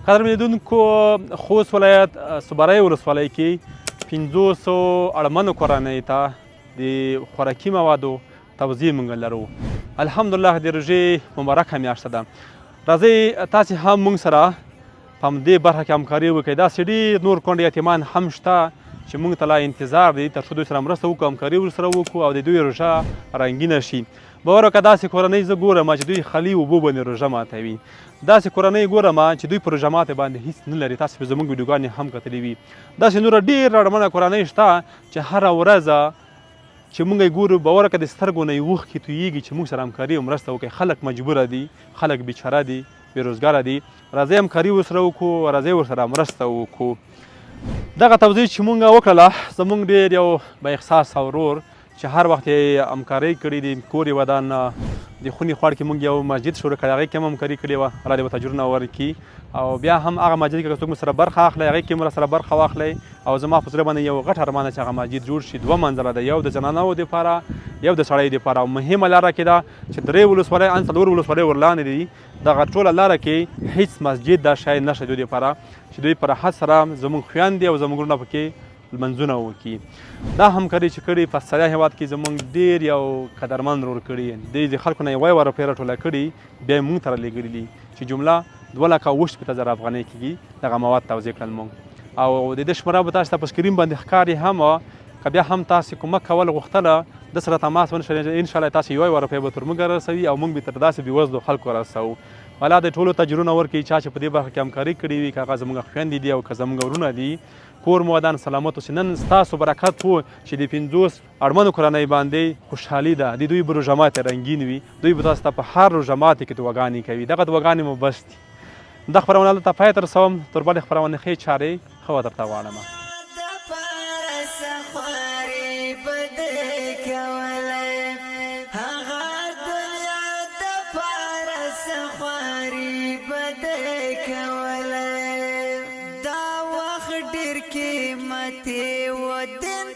قدر لیدونکو خوست ولایت صبرۍ ولسوالۍ کې 500 اړمنو کورنیو ته د خوراکي موادو توزیع موږ لرو. الحمدلله د روژې مبارکه میاشته ده. راځئ تاسې هم موږ سره په همدې برخه کې همکاري وکړئ. داسې ډېر نور کونډې یتیمان هم شته چې موږ ته لا انتظار دی تر څو دوی سره مرسته وکړو، همکاري ورسره وکړو او د دوی روژه رنګینه شي. باور وکړه داسې کورنۍ زه ګورم چې دوی خالي اوبو باندې روژه ماتوي. داسې کورنۍ ګورم چې دوی په روژه ماتې باندې هیڅ نه لري. تاسې به زموږ ویډیوګانې هم کتلې وي. داسې نوره ډېر اړمنه کورنۍ شته چې هره ورځ چې موږ یې ګورو باور وکړه د سترګو نه یې اوښکې تویېږي چې موږ سره همکاري او مرسته وکړي. خلک مجبوره دي، خلک بیچاره دي، بېروزګاره دي. راځئ همکاري ورسره وکړو، راځئ ورسره مرسته وکړو. دغه توضیح چې موږ وکړله زموږ ډېر یو با احساسه ورور چې هر وخت یې همکارۍ کړې دي، کور یې ودان د خونې خواړ کې موږ یو مسجد شروع کړی، هغې کې هم همکاري کړې وه. الله دې ورته اجرونه ورکړي. او بیا هم هغه مسجد کې که څوک مو سره برخه اخلی هغې کې مو راسره برخه واخلی. او زما په زړه باندې یو غټ ارمان ده چې هغه مسجد جوړ شي. 2 منزله ده، یو د زنانو دپاره یو د سړیو دپاره. او مهمه لاره کې ده چې 3 ولسوالۍ ان 4 ولسوالۍ ورلاندې دي. دغه ټوله لاره کې هیڅ مسجد دا شی نشته دوی دپاره چې دوی په راحت سره زموږ خویندې او زموږ وروڼه پکې لمنځونه وکړي. دا همکاري چې کړې په استرالیا هېواد کې زموږ ډېر یو قدرمن ورور کړي. دوی د خلکو نه 1 روپۍ راټوله کړي بیا یې موږ ته رالیږلي دي چې جمله 2,08,000 افغانۍ کېږي. دغه مواد توزیع کړل موږ. او د دې شمېره به تاسو ته په سکرین باندې ښکاري هم. که بیا هم تاسې کومک کول غوښتله د سره تماس ونشئ، انشاءالله تاسې 1 روپۍ به تر موږ رسوي او موږ به تر داسې بېوزلو خلکو رسوو. الله د ټولو ته اجرونه ورکړي چا چې په دې برخه کې همکاري کړې وي، که هغه زموږ خویندې دي او که زموږ وروڼه دي. کور مو ودان سلامت اوسئ. نن ستاسو برکت و چې د 50 اړمنو کورنۍ باندې خوشحالي ده. د دوی به روژه ماتې رنګین وي. دوی به تاسو ته په هر روژه ماتې کې دعاګانې کوي. دغه دعاګانې مو بس دي. دا خپرونه دلته پای ته رسوم. تر بلې خپرونې ښې چارې ښه درته غواړم. دا وخت ډېر قیمتي و دین